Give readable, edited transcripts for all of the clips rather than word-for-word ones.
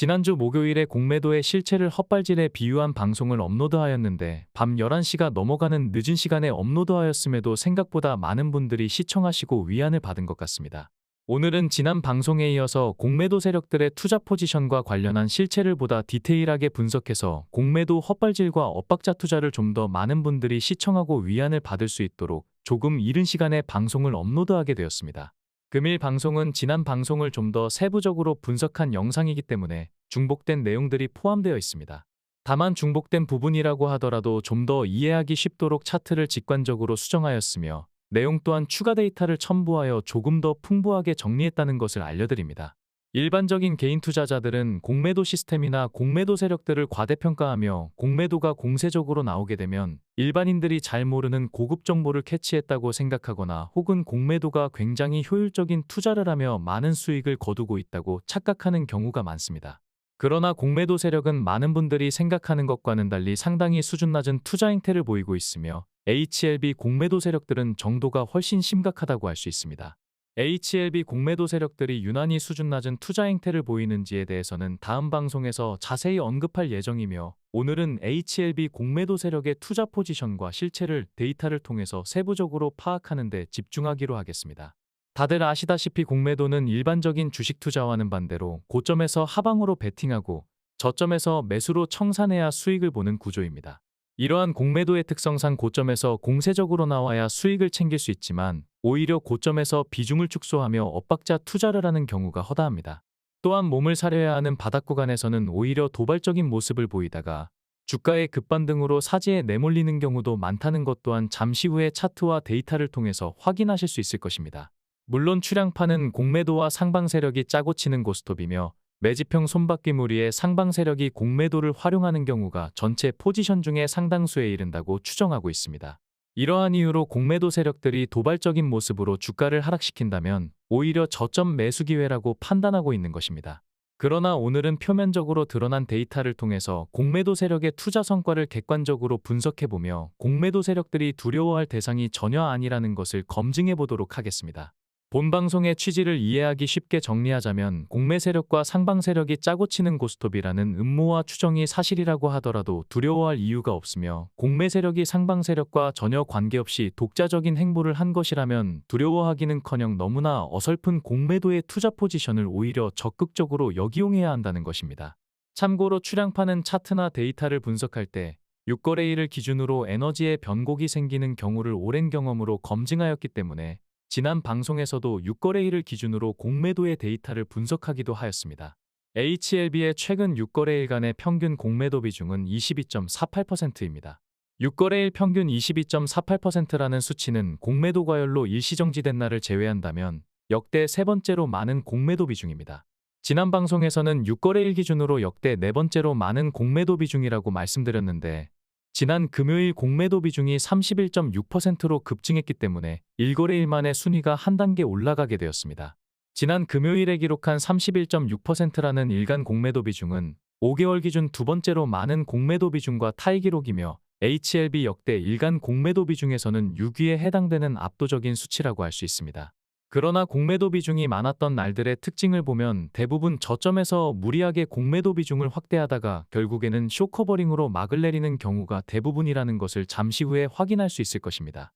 지난주 목요일에 공매도의 실체를 헛발질에 비유한 방송을 업로드하였는데 밤 11시가 넘어가는 늦은 시간에 업로드하였음에도 생각보다 많은 분들이 시청하시고 위안을 받은 것 같습니다. 오늘은 지난 방송에 이어서 공매도 세력들의 투자 포지션과 관련한 실체를 보다 디테일하게 분석해서 공매도 헛발질과 엇박자 투자를 좀 더 많은 분들이 시청하고 위안을 받을 수 있도록 조금 이른 시간에 방송을 업로드하게 되었습니다. 금일 방송은 지난 방송을 좀 더 세부적으로 분석한 영상이기 때문에 중복된 내용들이 포함되어 있습니다. 다만 중복된 부분이라고 하더라도 좀 더 이해하기 쉽도록 차트를 직관적으로 수정하였으며 내용 또한 추가 데이터를 첨부하여 조금 더 풍부하게 정리했다는 것을 알려드립니다. 일반적인 개인 투자자들은 공매도 시스템이나 공매도 세력들을 과대평가하며 공매도가 공세적으로 나오게 되면 일반인들이 잘 모르는 고급 정보를 캐치했다고 생각하거나 혹은 공매도가 굉장히 효율적인 투자를 하며 많은 수익을 거두고 있다고 착각하는 경우가 많습니다. 그러나 공매도 세력은 많은 분들이 생각하는 것과는 달리 상당히 수준 낮은 투자 행태를 보이고 있으며 HLB 공매도 세력들은 정도가 훨씬 심각하다고 할 수 있습니다. HLB 공매도 세력들이 유난히 수준 낮은 투자 행태를 보이는지에 대해서는 다음 방송에서 자세히 언급할 예정이며 오늘은 HLB 공매도 세력의 투자 포지션과 실체를 데이터를 통해서 세부적으로 파악하는 데 집중하기로 하겠습니다. 다들 아시다시피 공매도는 일반적인 주식 투자와는 반대로 고점에서 하방으로 베팅하고 저점에서 매수로 청산해야 수익을 보는 구조입니다. 이러한 공매도의 특성상 고점에서 공세적으로 나와야 수익을 챙길 수 있지만 오히려 고점에서 비중을 축소하며 엇박자 투자를 하는 경우가 허다합니다. 또한 몸을 사려야 하는 바닥 구간에서는 오히려 도발적인 모습을 보이다가 주가의 급반등으로 사지에 내몰리는 경우도 많다는 것 또한 잠시 후에 차트와 데이터를 통해서 확인하실 수 있을 것입니다. 물론 출량파는 공매도와 상방 세력이 짜고 치는 고스톱이며 매집형 손바퀴 무리의 상방 세력이 공매도를 활용하는 경우가 전체 포지션 중에 상당수에 이른다고 추정하고 있습니다. 이러한 이유로 공매도 세력들이 도발적인 모습으로 주가를 하락시킨다면 오히려 저점 매수 기회라고 판단하고 있는 것입니다. 그러나 오늘은 표면적으로 드러난 데이터를 통해서 공매도 세력의 투자 성과를 객관적으로 분석해보며 공매도 세력들이 두려워할 대상이 전혀 아니라는 것을 검증해 보도록 하겠습니다. 본 방송의 취지를 이해하기 쉽게 정리하자면 공매 세력과 상방 세력이 짜고 치는 고스톱이라는 음모와 추정이 사실이라고 하더라도 두려워할 이유가 없으며 공매 세력이 상방 세력과 전혀 관계없이 독자적인 행보를 한 것이라면 두려워하기는커녕 너무나 어설픈 공매도의 투자 포지션을 오히려 적극적으로 역이용해야 한다는 것입니다. 참고로 출량파는 차트나 데이터를 분석할 때 6거래일을 기준으로 에너지의 변곡이 생기는 경우를 오랜 경험으로 검증하였기 때문에 지난 방송에서도 6거래일을 기준으로 공매도의 데이터를 분석하기도 하였습니다. HLB의 최근 6거래일간의 평균 공매도 비중은 22.48%입니다. 6거래일 평균 22.48%라는 수치는 공매도 과열로 일시정지된 날을 제외한다면 역대 세 번째로 많은 공매도 비중입니다. 지난 방송에서는 6거래일 기준으로 역대 네 번째로 많은 공매도 비중이라고 말씀드렸는데 지난 금요일 공매도 비중이 31.6%로 급증했기 때문에 1거래일 만에 순위가 한 단계 올라가게 되었습니다. 지난 금요일에 기록한 31.6%라는 일간 공매도 비중은 5개월 기준 두 번째로 많은 공매도 비중과 타이 기록이며 HLB 역대 일간 공매도 비중에서는 6위에 해당되는 압도적인 수치라고 할 수 있습니다. 그러나 공매도 비중이 많았던 날들의 특징을 보면 대부분 저점에서 무리하게 공매도 비중을 확대하다가 결국에는 쇼커버링으로 막을 내리는 경우가 대부분이라는 것을 잠시 후에 확인할 수 있을 것입니다.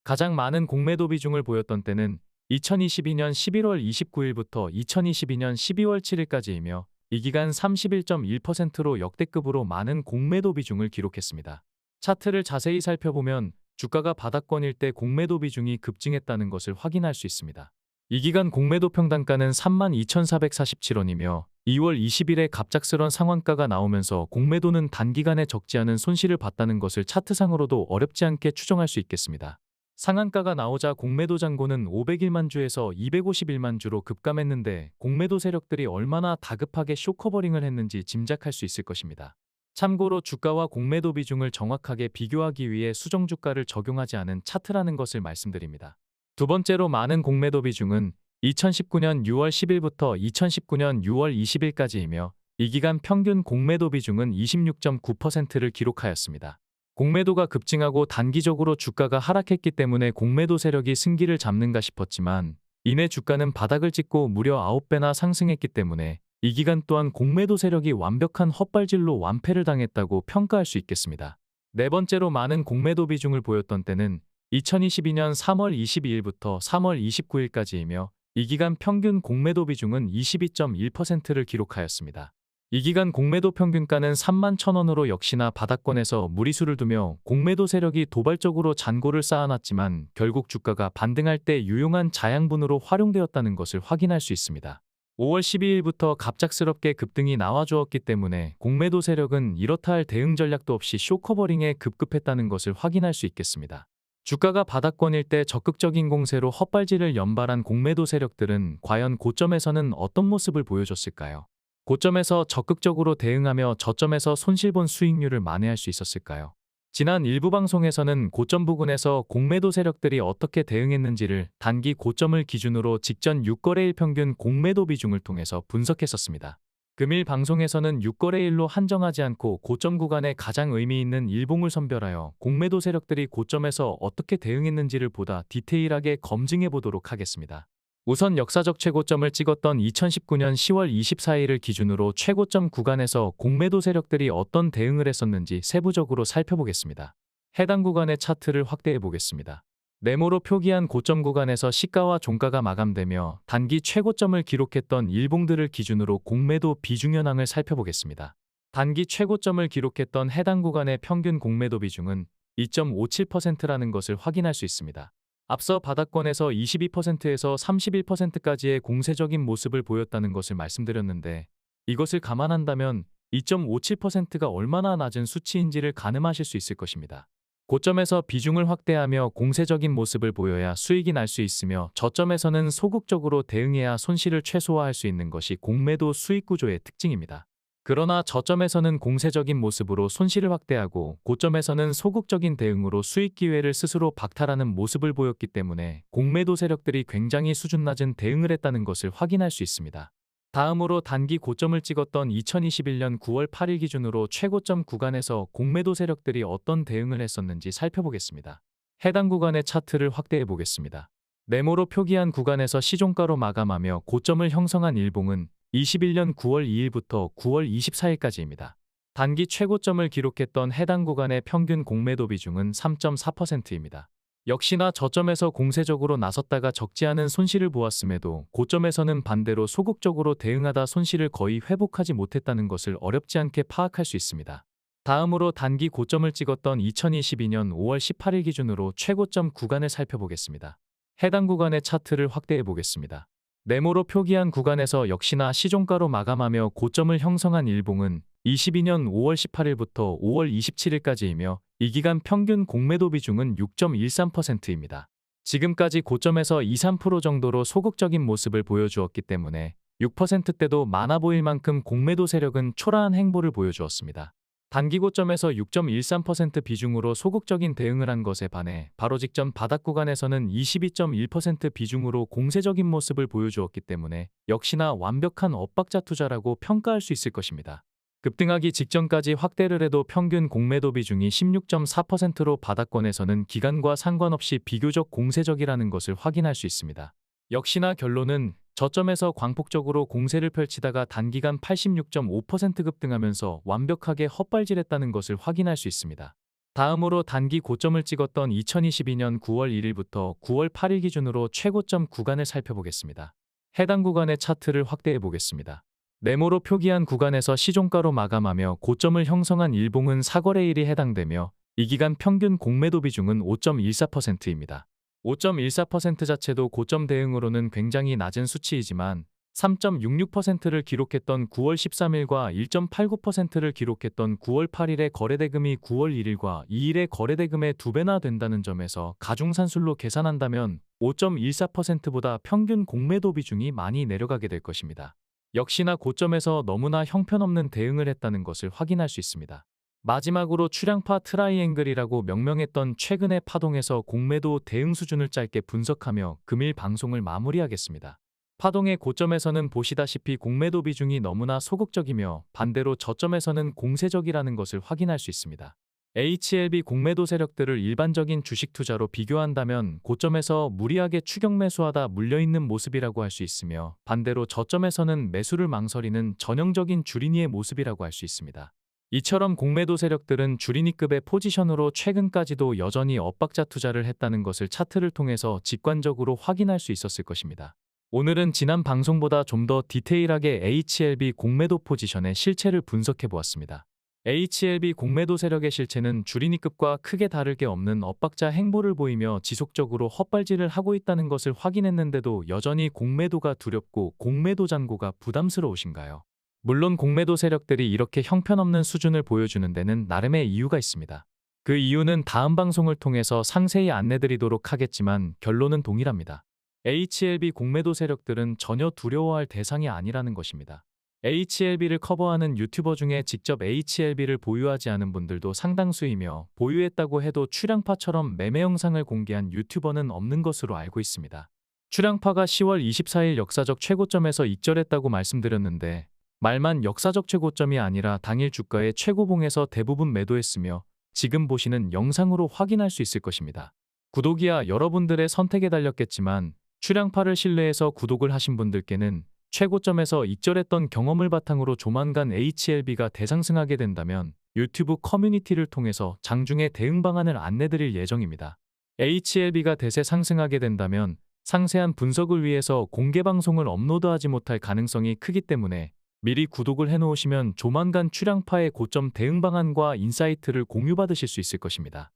가장 많은 공매도 비중을 보였던 때는 2022년 11월 29일부터 2022년 12월 7일까지이며 이 기간 31.1%로 역대급으로 많은 공매도 비중을 기록했습니다. 차트를 자세히 살펴보면 주가가 바닥권일 때 공매도 비중이 급증했다는 것을 확인할 수 있습니다. 이 기간 공매도 평단가는 32,447원이며 2월 20일에 갑작스런 상한가가 나오면서 공매도는 단기간에 적지 않은 손실을 봤다는 것을 차트상으로도 어렵지 않게 추정할 수 있겠습니다. 상한가가 나오자 공매도 잔고는 501만 주에서 251만 주로 급감했는데 공매도 세력들이 얼마나 다급하게 쇼커버링을 했는지 짐작할 수 있을 것입니다. 참고로 주가와 공매도 비중을 정확하게 비교하기 위해 수정주가를 적용하지 않은 차트라는 것을 말씀드립니다. 두 번째로 많은 공매도 비중은 2019년 6월 10일부터 2019년 6월 20일까지이며 이 기간 평균 공매도 비중은 26.9%를 기록하였습니다. 공매도가 급증하고 단기적으로 주가가 하락했기 때문에 공매도 세력이 승기를 잡는가 싶었지만 이내 주가는 바닥을 찍고 무려 9배나 상승했기 때문에 이 기간 또한 공매도 세력이 완벽한 헛발질로 완패를 당했다고 평가할 수 있겠습니다. 네 번째로 많은 공매도 비중을 보였던 때는 2022년 3월 22일부터 3월 29일까지이며 이 기간 평균 공매도 비중은 22.1%를 기록하였습니다. 이 기간 공매도 평균가는 3만 1,000원으로 역시나 바닥권에서 무리수를 두며 공매도 세력이 도발적으로 잔고를 쌓아놨지만 결국 주가가 반등할 때 유용한 자양분으로 활용되었다는 것을 확인할 수 있습니다. 5월 12일부터 갑작스럽게 급등이 나와주었기 때문에 공매도 세력은 이렇다 할 대응 전략도 없이 쇼커버링에 급급했다는 것을 확인할 수 있겠습니다. 주가가 바닥권일 때 적극적인 공세로 헛발질을 연발한 공매도 세력들은 과연 고점에서는 어떤 모습을 보여줬을까요? 고점에서 적극적으로 대응하며 저점에서 손실본 수익률을 만회할 수 있었을까요? 지난 일부 방송에서는 고점 부근에서 공매도 세력들이 어떻게 대응했는지를 단기 고점을 기준으로 직전 6거래일 평균 공매도 비중을 통해서 분석했었습니다. 금일 방송에서는 6거래일로 한정하지 않고 고점 구간에 가장 의미 있는 일봉을 선별하여 공매도 세력들이 고점에서 어떻게 대응했는지를 보다 디테일하게 검증해 보도록 하겠습니다. 우선 역사적 최고점을 찍었던 2019년 10월 24일을 기준으로 최고점 구간에서 공매도 세력들이 어떤 대응을 했었는지 세부적으로 살펴보겠습니다. 해당 구간의 차트를 확대해 보겠습니다. 네모로 표기한 고점 구간에서 시가와 종가가 마감되며 단기 최고점을 기록했던 일봉들을 기준으로 공매도 비중 현황을 살펴보겠습니다. 단기 최고점을 기록했던 해당 구간의 평균 공매도 비중은 2.57%라는 것을 확인할 수 있습니다. 앞서 바닥권에서 22%에서 31%까지의 공세적인 모습을 보였다는 것을 말씀드렸는데 이것을 감안한다면 2.57%가 얼마나 낮은 수치인지를 가늠하실 수 있을 것입니다. 고점에서 비중을 확대하며 공세적인 모습을 보여야 수익이 날 수 있으며 저점에서는 소극적으로 대응해야 손실을 최소화할 수 있는 것이 공매도 수익 구조의 특징입니다. 그러나 저점에서는 공세적인 모습으로 손실을 확대하고 고점에서는 소극적인 대응으로 수익 기회를 스스로 박탈하는 모습을 보였기 때문에 공매도 세력들이 굉장히 수준 낮은 대응을 했다는 것을 확인할 수 있습니다. 다음으로 단기 고점을 찍었던 2021년 9월 8일 기준으로 최고점 구간에서 공매도 세력들이 어떤 대응을 했었는지 살펴보겠습니다. 해당 구간의 차트를 확대해 보겠습니다. 네모로 표기한 구간에서 시종가로 마감하며 고점을 형성한 일봉은 21년 9월 2일부터 9월 24일까지입니다. 단기 최고점을 기록했던 해당 구간의 평균 공매도 비중은 3.4%입니다. 역시나 저점에서 공세적으로 나섰다가 적지 않은 손실을 보았음에도 고점에서는 반대로 소극적으로 대응하다 손실을 거의 회복하지 못했다는 것을 어렵지 않게 파악할 수 있습니다. 다음으로 단기 고점을 찍었던 2022년 5월 18일 기준으로 최고점 구간을 살펴보겠습니다. 해당 구간의 차트를 확대해 보겠습니다. 네모로 표기한 구간에서 역시나 시종가로 마감하며 고점을 형성한 일봉은 22년 5월 18일부터 5월 27일까지이며 이 기간 평균 공매도 비중은 6.13%입니다. 지금까지 고점에서 2~3% 정도로 소극적인 모습을 보여주었기 때문에 6%대도 많아 보일 만큼 공매도 세력은 초라한 행보를 보여주었습니다. 단기 고점에서 6.13% 비중으로 소극적인 대응을 한 것에 반해 바로 직전 바닥 구간에서는 22.1% 비중으로 공세적인 모습을 보여주었기 때문에 역시나 완벽한 엇박자 투자라고 평가할 수 있을 것입니다. 급등하기 직전까지 확대를 해도 평균 공매도 비중이 16.4%로 바닥권에서는 기간과 상관없이 비교적 공세적이라는 것을 확인할 수 있습니다. 역시나 결론은 저점에서 광폭적으로 공세를 펼치다가 단기간 86.5% 급등하면서 완벽하게 헛발질했다는 것을 확인할 수 있습니다. 다음으로 단기 고점을 찍었던 2022년 9월 1일부터 9월 8일 기준으로 최고점 구간을 살펴보겠습니다. 해당 구간의 차트를 확대해 보겠습니다. 네모로 표기한 구간에서 시종가로 마감하며 고점을 형성한 일봉은 4거래일이 해당되며 이 기간 평균 공매도 비중은 5.14%입니다. 5.14% 자체도 고점 대응으로는 굉장히 낮은 수치이지만 3.66%를 기록했던 9월 13일과 1.89%를 기록했던 9월 8일의 거래대금이 9월 1일과 2일의 거래대금의 2배나 된다는 점에서 가중산술로 계산한다면 5.14%보다 평균 공매도 비중이 많이 내려가게 될 것입니다. 역시나 고점에서 너무나 형편없는 대응을 했다는 것을 확인할 수 있습니다. 마지막으로 추량파 트라이앵글이라고 명명했던 최근의 파동에서 공매도 대응 수준을 짧게 분석하며 금일 방송을 마무리하겠습니다. 파동의 고점에서는 보시다시피 공매도 비중이 너무나 소극적이며 반대로 저점에서는 공세적이라는 것을 확인할 수 있습니다. HLB 공매도 세력들을 일반적인 주식 투자로 비교한다면 고점에서 무리하게 추격 매수하다 물려있는 모습이라고 할 수 있으며, 반대로 저점에서는 매수를 망설이는 전형적인 주린이의 모습이라고 할 수 있습니다. 이처럼 공매도 세력들은 주린이급의 포지션으로 최근까지도 여전히 엇박자 투자를 했다는 것을 차트를 통해서 직관적으로 확인할 수 있었을 것입니다. 오늘은 지난 방송보다 좀 더 디테일하게 HLB 공매도 포지션의 실체를 분석해 보았습니다. HLB 공매도 세력의 실체는 주린이급과 크게 다를 게 없는 엇박자 행보를 보이며 지속적으로 헛발질을 하고 있다는 것을 확인했는데도 여전히 공매도가 두렵고 공매도 잔고가 부담스러우신가요? 물론 공매도 세력들이 이렇게 형편없는 수준을 보여주는 데는 나름의 이유가 있습니다. 그 이유는 다음 방송을 통해서 상세히 안내드리도록 하겠지만 결론은 동일합니다. HLB 공매도 세력들은 전혀 두려워할 대상이 아니라는 것입니다. HLB를 커버하는 유튜버 중에 직접 HLB를 보유하지 않은 분들도 상당수이며, 보유했다고 해도 출량파처럼 매매 영상을 공개한 유튜버는 없는 것으로 알고 있습니다. 출량파가 10월 24일 역사적 최고점에서 익절했다고 말씀드렸는데, 말만 역사적 최고점이 아니라 당일 주가의 최고봉에서 대부분 매도했으며, 지금 보시는 영상으로 확인할 수 있을 것입니다. 구독이야 여러분들의 선택에 달렸겠지만, 출량파를 신뢰해서 구독을 하신 분들께는 최고점에서 익절했던 경험을 바탕으로 조만간 HLB가 대상승하게 된다면 유튜브 커뮤니티를 통해서 장중에 대응 방안을 안내드릴 예정입니다. HLB가 대세 상승하게 된다면 상세한 분석을 위해서 공개 방송을 업로드하지 못할 가능성이 크기 때문에 미리 구독을 해놓으시면 조만간 출량파의 고점 대응 방안과 인사이트를 공유받으실 수 있을 것입니다.